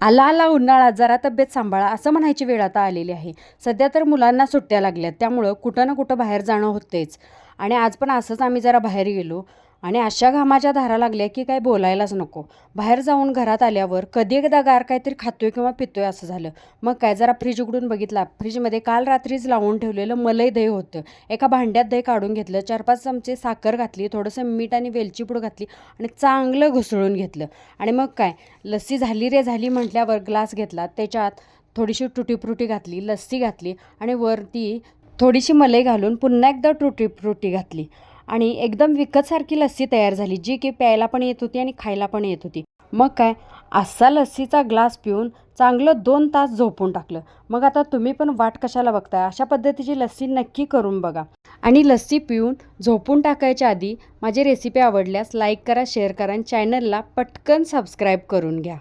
आला आला उन्हाळा, जरा तब्येत सांभाळा असं म्हणायची वेळ आता आलेली आहे. सध्या तर मुलांना सुट्ट्या लागल्यात, त्यामुळं कुठं ना कुठं बाहेर जाणं होतेच. आणि आज पण असंच आम्ही जरा बाहेर गेलो आणि अशा घामाच्या धारा लागल्या की काय बोलायलाच नको. बाहेर जाऊन घरात आल्यावर कधी एकदा गार काहीतरी खातोय किंवा पितोय असं झालं. मग काय, जरा फ्रीज उघडून बघितला. फ्रीजमध्ये काल रात्रीच लावून ठेवलेलं मलई दही होतं. एका भांड्यात दही काढून घेतलं, 4-5 चमचे साखर घातली, थोडंसं मीठ आणि वेलची पूड घातली आणि चांगलं घुसळून घेतलं. आणि मग काय, लस्सी झाली रे झाली म्हटल्यावर ग्लास घेतला, त्याच्यात थोडीशी टुटी फ्रुटी घातली, लस्सी घातली आणि वरती थोडीशी मलाई घालून पुन्हा एकदा टुटी फ्रुटी घातली आणि एकदम विकतसारखी लस्सी तयार झाली, जी की प्यायला पण येत होती आणि खायला पण येत होती. मग काय, असा लस्सीचा ग्लास पिऊन चांगलं 2 तास झोपून टाकलं. मग आता तुम्ही पण वाट कशाला बघताय, अशा पद्धतीची लस्सी नक्की करून बघा. आणि लस्सी पिऊन झोपून टाकायच्या आधी माझी रेसिपी आवडल्यास लाईक करा, शेअर करा आणि चॅनलला पटकन सबस्क्राईब करून घ्या.